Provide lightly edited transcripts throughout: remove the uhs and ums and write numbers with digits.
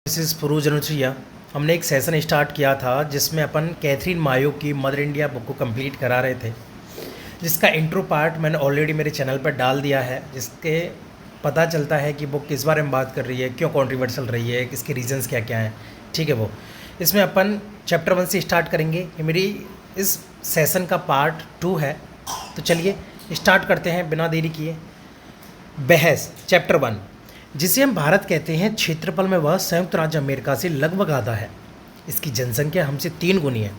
Mrs फुरूज Anusuiya. हमने एक session start किया था जिसमें अपन कैथरीन मायो की मदर इंडिया बुक को कंप्लीट करा रहे थे, जिसका इंट्रो पार्ट मैंने ऑलरेडी मेरे चैनल पर डाल दिया है, जिसके पता चलता है कि बुक किस बारे में बात कर रही है, क्यों कंट्रोवर्शियल रही है, किसके रीजंस क्या क्या हैं। ठीक है, वो इसमें अपन चैप्टर 1 से स्टार्ट करेंगे। ये मेरी इस सेशन का पार्ट 2 है, तो चलिए स्टार्ट करते हैं बिना देरी किए। बहस चैप्टर 1, जिसे हम भारत कहते हैं, क्षेत्रफल में वह संयुक्त राज्य अमेरिका से लगभग आधा है। इसकी जनसंख्या हमसे 3 गुनी है।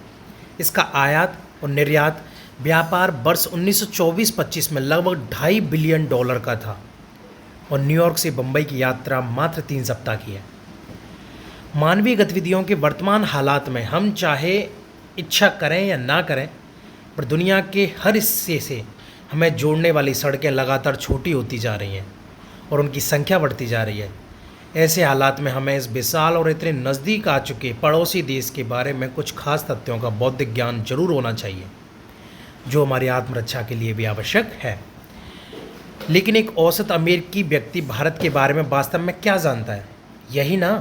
इसका आयात और निर्यात व्यापार वर्ष 1924-25 में लगभग $2.5 बिलियन का था और न्यूयॉर्क से बम्बई की यात्रा मात्र 3 सप्ताह की है। मानवीय गतिविधियों के वर्तमान हालात में हम चाहे इच्छा करें या ना करें, पर दुनिया के हर हिस्से से हमें जोड़ने वाली सड़कें लगातार छोटी होती जा रही हैं और उनकी संख्या बढ़ती जा रही है। ऐसे हालात में हमें इस विशाल और इतने नज़दीक आ चुके पड़ोसी देश के बारे में कुछ खास तथ्यों का बौद्धिक ज्ञान जरूर होना चाहिए, जो हमारी आत्मरक्षा के लिए भी आवश्यक है। लेकिन एक औसत अमेरिकी व्यक्ति भारत के बारे में वास्तव में क्या जानता है? यही ना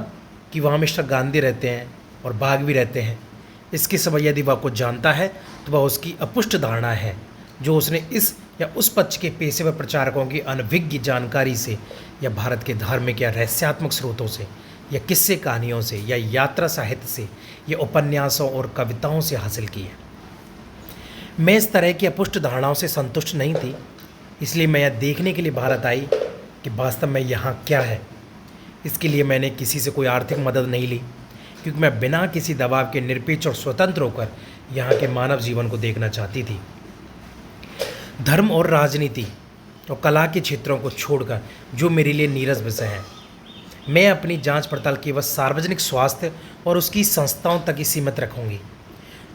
कि वहाँ मिस्टर गांधी रहते हैं और बाघ भी रहते हैं। इसके सिवा यदि वह कुछ जानता है तो वह उसकी अपुष्ट धारणा है, जो उसने इस या उस पक्ष के पेशेवर प्रचारकों की अनभिज्ञ जानकारी से, या भारत के धार्मिक या रहस्यात्मक स्रोतों से, या किस्से कहानियों से, या यात्रा साहित्य से, या उपन्यासों और कविताओं से हासिल की है। मैं इस तरह की अपुष्ट धारणाओं से संतुष्ट नहीं थी, इसलिए मैं यह देखने के लिए भारत आई कि वास्तव में यहाँ क्या है। इसके लिए मैंने किसी से कोई आर्थिक मदद नहीं ली, क्योंकि मैं बिना किसी दबाव के निरपेक्ष और स्वतंत्र होकर यहाँ के मानव जीवन को देखना चाहती थी। धर्म और राजनीति और कला के क्षेत्रों को छोड़कर, जो मेरे लिए नीरस विषय है, मैं अपनी जांच पड़ताल केवल सार्वजनिक स्वास्थ्य और उसकी संस्थाओं तक ही सीमित रखूंगी।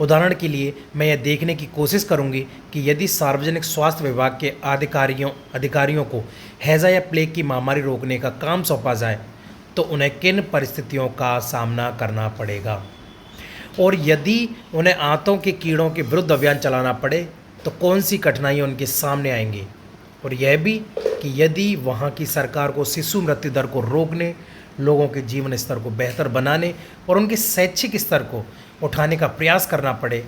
उदाहरण के लिए मैं यह देखने की कोशिश करूंगी कि यदि सार्वजनिक स्वास्थ्य विभाग के अधिकारियों को हैजा या प्लेग की महामारी रोकने का काम सौंपा जाए तो उन्हें किन परिस्थितियों का सामना करना पड़ेगा, और यदि उन्हें आंतों के कीड़ों के विरुद्ध अभियान चलाना पड़े तो कौन सी कठिनाइयाँ उनके सामने आएंगी, और यह भी कि यदि वहाँ की सरकार को शिशु मृत्यु दर को रोकने, लोगों के जीवन स्तर को बेहतर बनाने और उनके शैक्षिक स्तर को उठाने का प्रयास करना पड़े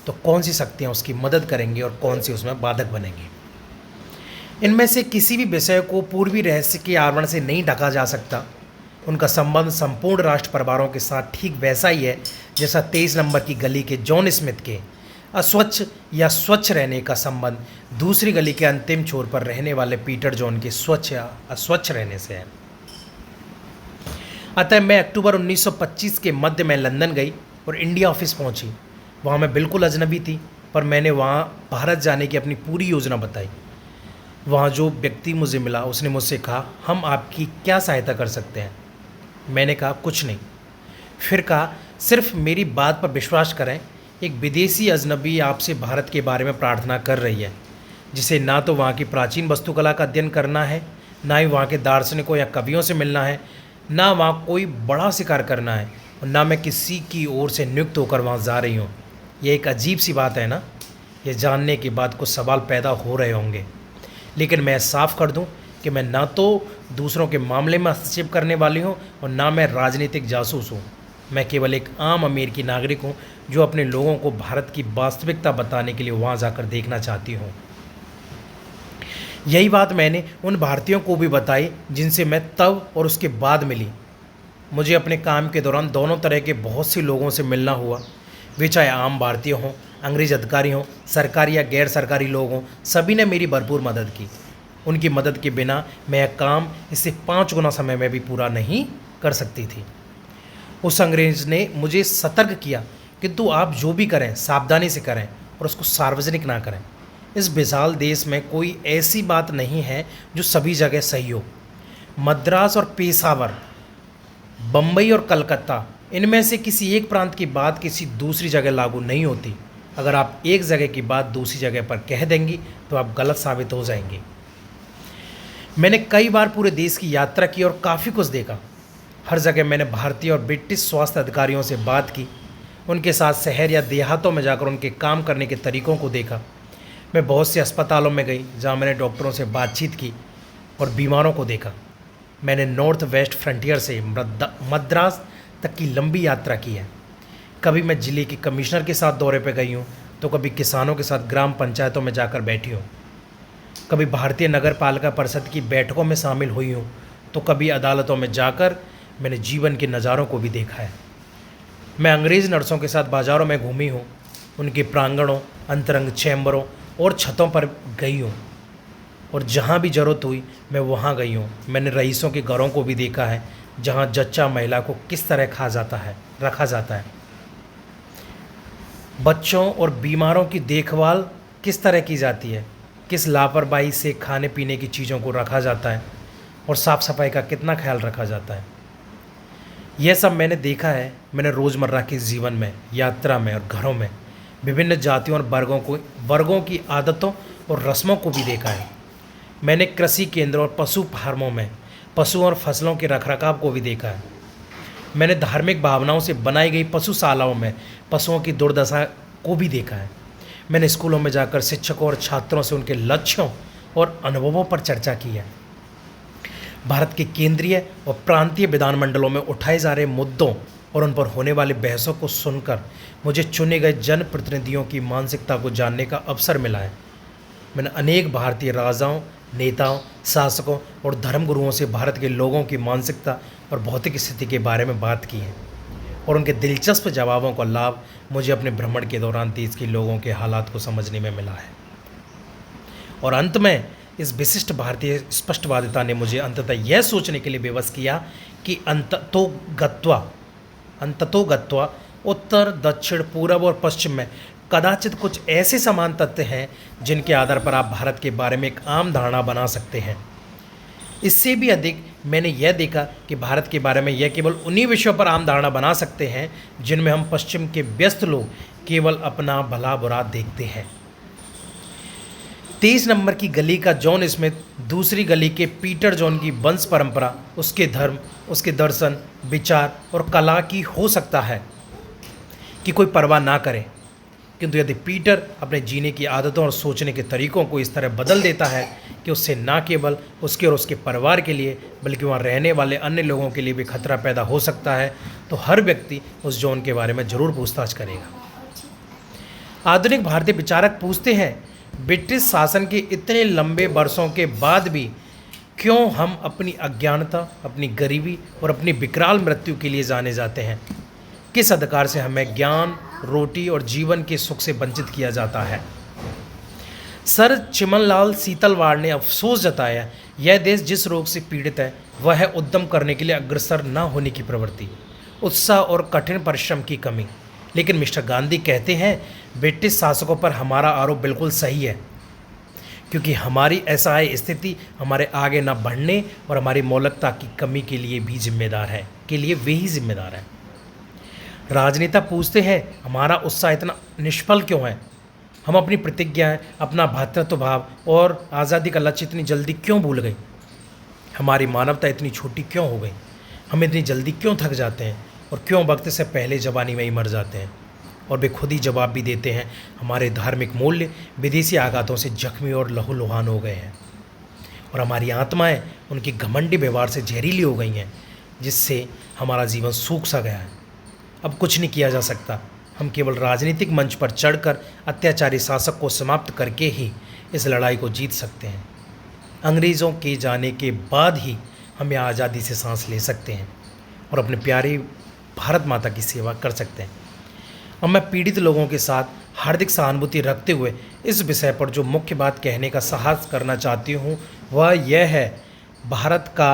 तो कौन सी शक्तियाँ उसकी मदद करेंगी और कौन सी उसमें बाधक बनेंगी। इनमें से किसी भी विषय को पूर्वी रहस्य के आवरण से नहीं ढका जा सकता। उनका संबंध संपूर्ण राष्ट्र परिवारों के साथ ठीक वैसा ही है जैसा 23 नंबर की गली के जॉन स्मिथ के अस्वच्छ या स्वच्छ रहने का संबंध दूसरी गली के अंतिम छोर पर रहने वाले पीटर जॉन के स्वच्छ या अस्वच्छ रहने से है। अतः मैं अक्टूबर 1925 के मध्य में लंदन गई और इंडिया ऑफिस पहुंची। वहाँ मैं बिल्कुल अजनबी थी, पर मैंने वहाँ भारत जाने की अपनी पूरी योजना बताई। वहाँ जो व्यक्ति मुझे मिला उसने मुझसे कहा, हम आपकी क्या सहायता कर सकते हैं? मैंने कहा, कुछ नहीं। फिर कहा, सिर्फ मेरी बात पर विश्वास करें, एक विदेशी अजनबी आपसे भारत के बारे में प्रार्थना कर रही है, जिसे ना तो वहाँ की प्राचीन वास्तुकला का अध्ययन करना है, ना ही वहाँ के दार्शनिकों या कवियों से मिलना है, ना वहाँ कोई बड़ा शिकार करना है, और ना मैं किसी की ओर से नियुक्त होकर वहाँ जा रही हूँ। यह एक अजीब सी बात है ना? यह जानने के बाद कुछ सवाल पैदा हो रहे होंगे, लेकिन मैं साफ कर दूँ कि मैं ना तो दूसरों के मामले में हस्तक्षेप करने वाली हूँ और ना मैं राजनीतिक जासूस हूँ। मैं केवल एक आम अमेरिकी नागरिक हूँ जो अपने लोगों को भारत की वास्तविकता बताने के लिए वहाँ जाकर देखना चाहती हूँ। यही बात मैंने उन भारतीयों को भी बताई जिनसे मैं तब और उसके बाद मिली। मुझे अपने काम के दौरान दोनों तरह के बहुत से लोगों से मिलना हुआ, वे चाहे आम भारतीय हों, अंग्रेज अधिकारी हों, सरकारी या गैर सरकारी लोग हों, सभी ने मेरी भरपूर मदद की। उनकी मदद के बिना मैं यह काम इससे 5 गुना समय में भी पूरा नहीं कर सकती थी। उस अंग्रेज ने मुझे सतर्क किया, किंतु आप जो भी करें सावधानी से करें और उसको सार्वजनिक ना करें। इस विशाल देश में कोई ऐसी बात नहीं है जो सभी जगह सही हो। मद्रास और पेशावर, बम्बई और कलकत्ता, इनमें से किसी एक प्रांत की बात किसी दूसरी जगह लागू नहीं होती। अगर आप एक जगह की बात दूसरी जगह पर कह देंगी तो आप गलत साबित हो जाएंगे। मैंने कई बार पूरे देश की यात्रा की और काफ़ी कुछ देखा। हर जगह मैंने भारतीय और ब्रिटिश स्वास्थ्य अधिकारियों से बात की, उनके साथ शहर या देहातों में जाकर उनके काम करने के तरीक़ों को देखा। मैं बहुत से अस्पतालों में गई जहाँ मैंने डॉक्टरों से बातचीत की और बीमारों को देखा। मैंने नॉर्थ वेस्ट फ्रंटियर से मद्रास तक की लंबी यात्रा की है। कभी मैं जिले के कमिश्नर के साथ दौरे पर गई हूँ, तो कभी किसानों के साथ ग्राम पंचायतों में जाकर बैठी हूँ, कभी भारतीय नगर पालिका परिषद की बैठकों में शामिल हुई हूँ, तो कभी अदालतों में जाकर मैंने जीवन के नज़ारों को भी देखा है। मैं अंग्रेज़ नर्सों के साथ बाज़ारों में घूमी हूँ, उनके प्रांगणों, अंतरंग चैम्बरों और छतों पर गई हूँ, और जहाँ भी ज़रूरत हुई मैं वहाँ गई हूँ। मैंने रईसों के घरों को भी देखा है, जहाँ जच्चा महिला को किस तरह रखा जाता है, बच्चों और बीमारों की देखभाल किस तरह की जाती है, किस लापरवाही से खाने पीने की चीज़ों को रखा जाता है, और साफ़ सफाई का कितना ख्याल रखा जाता है। यह सब मैंने देखा है। मैंने रोज़मर्रा के जीवन में, यात्रा में और घरों में विभिन्न जातियों और वर्गों की आदतों और रस्मों को भी देखा है। मैंने कृषि केंद्रों और पशु फार्मों में पशु और फसलों के रखरखाव को भी देखा है। मैंने धार्मिक भावनाओं से बनाई गई पशुशालाओं में पशुओं की दुर्दशा को भी देखा है। मैंने स्कूलों में जाकर शिक्षकों और छात्रों से उनके लक्ष्यों और अनुभवों पर चर्चा की है। भारत के केंद्रीय और प्रांतीय विधानमंडलों में उठाए जा रहे मुद्दों और उन पर होने वाली बहसों को सुनकर मुझे चुने गए जनप्रतिनिधियों की मानसिकता को जानने का अवसर मिला है। मैंने अनेक भारतीय राजाओं, नेताओं, शासकों और धर्मगुरुओं से भारत के लोगों की मानसिकता और भौतिक स्थिति के बारे में बात की है, और उनके दिलचस्प जवाबों का लाभ मुझे अपने भ्रमण के दौरान देश के लोगों के हालात को समझने में मिला है। और अंत में इस विशिष्ट भारतीय स्पष्टवादिता ने मुझे अंततः यह सोचने के लिए विवश किया कि अंततोगत्वा उत्तर, दक्षिण, पूर्व और पश्चिम में कदाचित कुछ ऐसे समान तथ्य हैं जिनके आधार पर आप भारत के बारे में एक आम धारणा बना सकते हैं। इससे भी अधिक मैंने यह देखा कि भारत के बारे में यह केवल उन्हीं विषयों पर आम धारणा बना सकते हैं जिनमें हम पश्चिम के व्यस्त लोग केवल अपना भला बुरा देखते हैं। 23 नंबर की गली का जॉन स्मिथ दूसरी गली के पीटर जॉन की वंश परंपरा, उसके धर्म, उसके दर्शन, विचार और कला की हो सकता है कि कोई परवाह ना करे, किंतु यदि पीटर अपने जीने की आदतों और सोचने के तरीकों को इस तरह बदल देता है कि उससे न केवल उसके और उसके परिवार के लिए बल्कि वहाँ रहने वाले अन्य लोगों के लिए भी खतरा पैदा हो सकता है, तो हर व्यक्ति उस जॉन के बारे में ज़रूर पूछताछ करेगा। आधुनिक भारतीय विचारक पूछते हैं, ब्रिटिश शासन के इतने लंबे वर्षों के बाद भी क्यों हम अपनी अज्ञानता, अपनी गरीबी और अपनी विकराल मृत्यु के लिए जाने जाते हैं? किस अधिकार से हमें ज्ञान, रोटी और जीवन के सुख से वंचित किया जाता है? सर चिमनलाल सीतलवाड़ ने अफसोस जताया, यह देश जिस रोग से पीड़ित है वह है उद्यम करने के लिए अग्रसर न होने की प्रवृत्ति, उत्साह और कठिन परिश्रम की कमी। लेकिन मिस्टर गांधी कहते हैं, ब्रिटिश शासकों पर हमारा आरोप बिल्कुल सही है, क्योंकि हमारी असहाय स्थिति हमारे आगे न बढ़ने और हमारी मौलिकता की कमी के लिए वे ही जिम्मेदार हैं। राजनेता पूछते हैं, हमारा उत्साह इतना निष्फल क्यों है? हम अपनी प्रतिज्ञाएं, अपना भ्रातृत्व भाव और आज़ादी का लक्ष्य इतनी जल्दी क्यों भूल गए? हमारी मानवता इतनी छोटी क्यों हो गई? हम इतनी जल्दी क्यों थक जाते हैं और क्यों वक्त से पहले जवानी में ही मर जाते हैं? और वे खुद ही जवाब भी देते हैं, हमारे धार्मिक मूल्य विदेशी आघातों से जख्मी और लहूलुहान हो गए हैं, और हमारी आत्माएं उनके घमंडी व्यवहार से जहरीली हो गई हैं, जिससे हमारा जीवन सूख सा गया है। अब कुछ नहीं किया जा सकता। हम केवल राजनीतिक मंच पर चढ़कर अत्याचारी शासक को समाप्त करके ही इस लड़ाई को जीत सकते हैं। अंग्रेज़ों के जाने के बाद ही हम यह आज़ादी से सांस ले सकते हैं और अपने प्यारी भारत माता की सेवा कर सकते हैं। अब मैं पीड़ित लोगों के साथ हार्दिक सहानुभूति रखते हुए इस विषय पर जो मुख्य बात कहने का साहस करना चाहती हूँ वह यह है, भारत का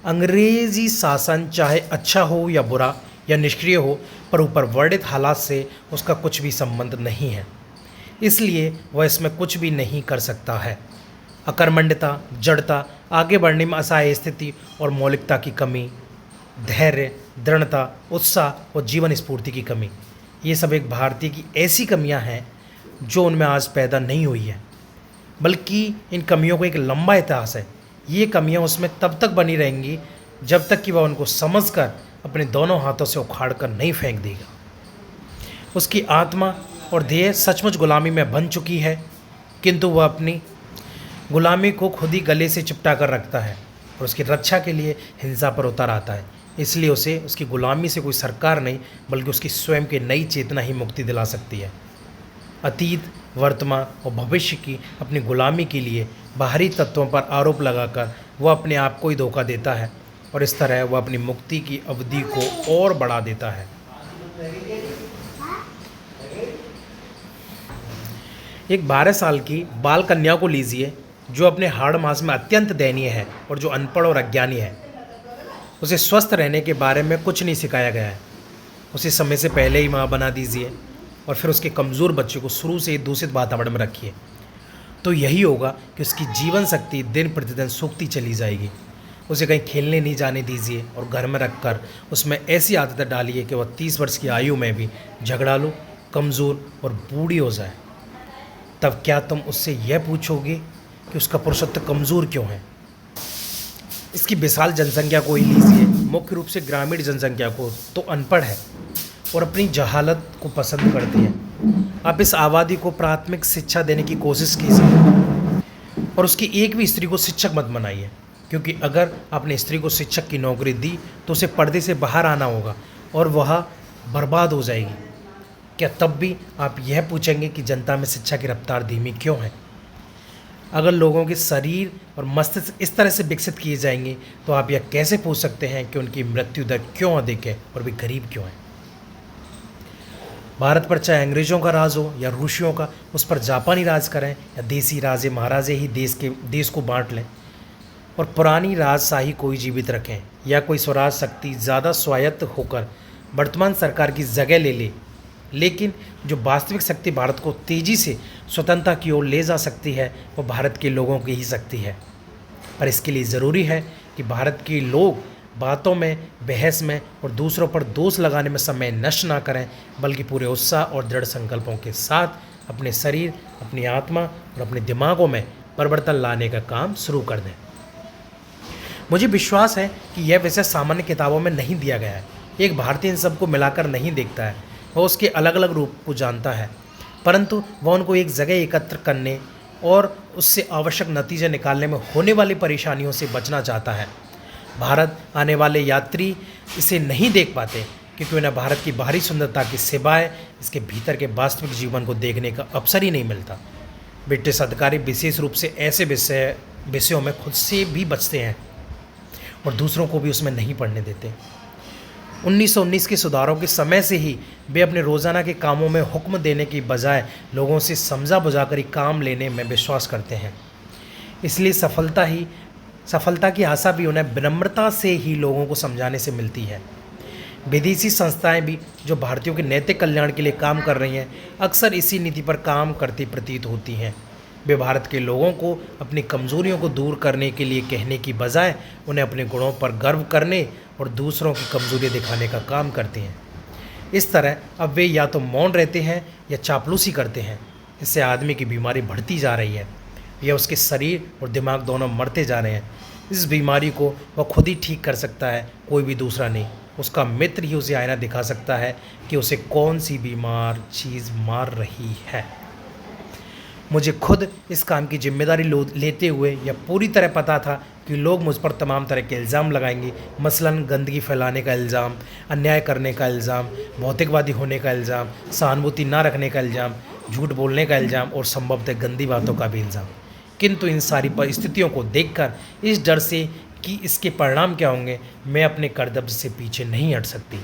अंग्रेज़ी शासन चाहे अच्छा हो या बुरा या निष्क्रिय हो, पर ऊपर वर्णित हालात से उसका कुछ भी संबंध नहीं है, इसलिए वह इसमें कुछ भी नहीं कर सकता है। अकर्मण्यता, जड़ता, आगे बढ़ने में असहाय स्थिति और मौलिकता की कमी, धैर्य, दृढ़ता, उत्साह और जीवन स्फूर्ति की कमी, ये सब एक भारतीय की ऐसी कमियां हैं जो उनमें आज पैदा नहीं हुई है, बल्कि इन कमियों को एक लंबा इतिहास है। ये कमियां उसमें तब तक बनी रहेंगी जब तक कि वह उनको समझकर अपने दोनों हाथों से उखाड़ कर नहीं फेंक देगा। उसकी आत्मा और देह सचमुच गुलामी में बन चुकी है, किंतु वह अपनी गुलामी को खुद ही गले से चिपटा कर रखता है। और उसकी रक्षा के लिए हिंसा पर उतर आता है। इसलिए उसे उसकी गुलामी से कोई सरकार नहीं बल्कि उसकी स्वयं की नई चेतना ही मुक्ति दिला सकती है। अतीत, वर्तमान और भविष्य की अपनी गुलामी के लिए बाहरी तत्वों पर आरोप लगाकर वह अपने आप को ही धोखा देता है और इस तरह वह अपनी मुक्ति की अवधि को और बढ़ा देता है। एक 12 साल की बाल कन्या को लीजिए जो अपने हाड़ मास में अत्यंत दयनीय है और जो अनपढ़ और अज्ञानी है। उसे स्वस्थ रहने के बारे में कुछ नहीं सिखाया गया है। उसे समय से पहले ही माँ बना दीजिए और फिर उसके कमज़ोर बच्चे को शुरू से ही दूषित वातावरण में रखिए, तो यही होगा कि उसकी जीवन शक्ति दिन प्रतिदिन सूखती चली जाएगी। उसे कहीं खेलने नहीं जाने दीजिए और घर में रखकर उसमें ऐसी आदतें डालिए कि वह 30 वर्ष की आयु में भी झगड़ालू, कमज़ोर और बूढ़ी हो जाए। तब क्या तुम उससे यह पूछोगे कि उसका पुरुषत्व कमज़ोर क्यों है? इसकी विशाल जनसंख्या को ही लीजिए, मुख्य रूप से ग्रामीण जनसंख्या को, तो अनपढ़ है और अपनी जहालत को पसंद करती है। आप इस आबादी को प्राथमिक शिक्षा देने की कोशिश कीजिए और उसकी एक भी स्त्री को शिक्षक मत बनाइए, क्योंकि अगर आपने स्त्री को शिक्षक की नौकरी दी तो उसे पर्दे से बाहर आना होगा और वह बर्बाद हो जाएगी। क्या तब भी आप यह पूछेंगे कि जनता में शिक्षा की रफ्तार धीमी क्यों है? अगर लोगों के शरीर और मस्तिष्क इस तरह से विकसित किए जाएंगे तो आप यह कैसे पूछ सकते हैं कि उनकी मृत्यु दर क्यों अधिक है और वे गरीब क्यों हैं? भारत पर चाहे अंग्रेज़ों का राज हो या रूसियों का, उस पर जापानी राज करें या देसी राजे महाराजे ही देश को बांट लें और पुरानी राजशाही को ही जीवित रखें या कोई स्वराज शक्ति ज़्यादा स्वायत्त होकर वर्तमान सरकार की जगह ले ले, लेकिन जो वास्तविक शक्ति भारत को तेज़ी से स्वतंत्रता की ओर ले जा सकती है वो भारत के लोगों की ही शक्ति है। पर इसके लिए ज़रूरी है कि भारत के लोग बातों में, बहस में और दूसरों पर दोष लगाने में समय नष्ट ना करें, बल्कि पूरे उत्साह और दृढ़ संकल्पों के साथ अपने शरीर, अपनी आत्मा और अपने दिमागों में परिवर्तन लाने का काम शुरू कर दें। मुझे विश्वास है कि यह विषय सामान्य किताबों में नहीं दिया गया है। एक भारतीय इन सबको मिलाकर नहीं देखता है, वह उसके अलग अलग रूप को जानता है, परंतु वह उनको एक जगह एकत्र करने और उससे आवश्यक नतीजे निकालने में होने वाली परेशानियों से बचना चाहता है। भारत आने वाले यात्री इसे नहीं देख पाते क्योंकि उन्हें भारत की बाहरी सुंदरता के सिवाय इसके भीतर के वास्तविक जीवन को देखने का अवसर ही नहीं मिलता। ब्रिटिश अधिकारी विशेष रूप से ऐसे विषयों में खुद से भी बचते हैं और दूसरों को भी उसमें नहीं पढ़ने देते। 1919 के सुधारों के समय से ही वे अपने रोज़ाना के कामों में हुक्म देने की बजाय लोगों से समझा बुझाकर ही काम लेने में विश्वास करते हैं। इसलिए सफलता की आशा भी उन्हें विनम्रता से ही लोगों को समझाने से मिलती है। विदेशी संस्थाएं भी जो भारतीयों के नैतिक कल्याण के लिए काम कर रही हैं, अक्सर इसी नीति पर काम करती प्रतीत होती हैं। वे भारत के लोगों को अपनी कमज़ोरियों को दूर करने के लिए कहने की बजाय उन्हें अपने गुणों पर गर्व करने और दूसरों की कमज़ोरी दिखाने का काम करते हैं। इस तरह अब वे या तो मौन रहते हैं या चापलूसी करते हैं। इससे आदमी की बीमारी बढ़ती जा रही है या उसके शरीर और दिमाग दोनों मरते जा रहे हैं। इस बीमारी को वह खुद ही ठीक कर सकता है, कोई भी दूसरा नहीं। उसका मित्र ही उसे आईना दिखा सकता है कि उसे कौन सी बीमार चीज़ मार रही है। मुझे खुद इस काम की जिम्मेदारी लेते हुए यह पूरी तरह पता था कि लोग मुझ पर तमाम तरह के इल्ज़ाम लगाएंगे, मसलन गंदगी फैलाने का इल्ज़ाम, अन्याय करने का इल्ज़ाम, भौतिकवादी होने का इल्ज़ाम, सहानुभूति न रखने का इल्ज़ाम, झूठ बोलने का इल्ज़ाम और संभवतः गंदी बातों का भी इल्ज़ाम। किंतु इन सारी परिस्थितियों को देखकर इस डर से कि इसके परिणाम क्या होंगे, मैं अपने कर्तव्य से पीछे नहीं हट सकती।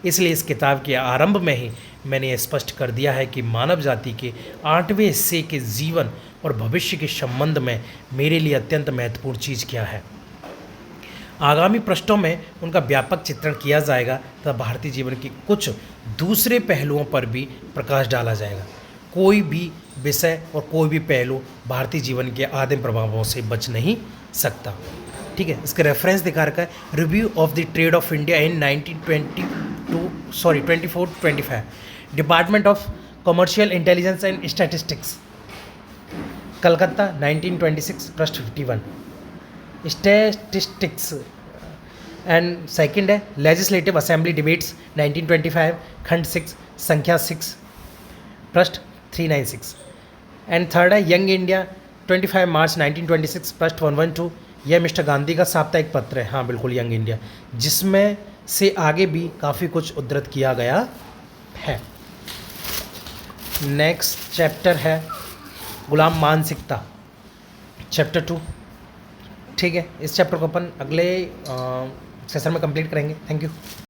इसलिए इस किताब के आरंभ में ही मैंने यह स्पष्ट कर दिया है कि मानव जाति के 8वें हिस्से के जीवन और भविष्य के संबंध में मेरे लिए अत्यंत महत्वपूर्ण चीज़ क्या है। आगामी पृष्ठों में उनका व्यापक चित्रण किया जाएगा तथा भारतीय जीवन के कुछ दूसरे पहलुओं पर भी प्रकाश डाला जाएगा। कोई भी विषय और कोई भी पहलू भारतीय जीवन के आदिम प्रभावों से बच नहीं सकता। ठीक है, इसके रेफरेंस दिखा रखा है, review of the trade off India in 1924-25, department of commercial intelligence and statistics, Calcutta 1926, पृष्ठ 51। स्टैटिस्टिक्स एंड सेकंड है लेजिस्लेटिव असेंबली डिबेट्स 1925, खंड 6, संख्या 6, पृष्ठ 396। एंड थर्ड है यंग इंडिया 25 मार्च 1926, पृष्ठ 112, यह मिस्टर गांधी का साप्ताहिक पत्र है, हाँ बिल्कुल, यंग इंडिया, जिसमें से आगे भी काफ़ी कुछ उद्धृत किया गया है। नेक्स्ट चैप्टर है गुलाम मानसिकता, चैप्टर 2। ठीक है, इस चैप्टर को अपन अगले सेशन में कंप्लीट करेंगे। Thank you.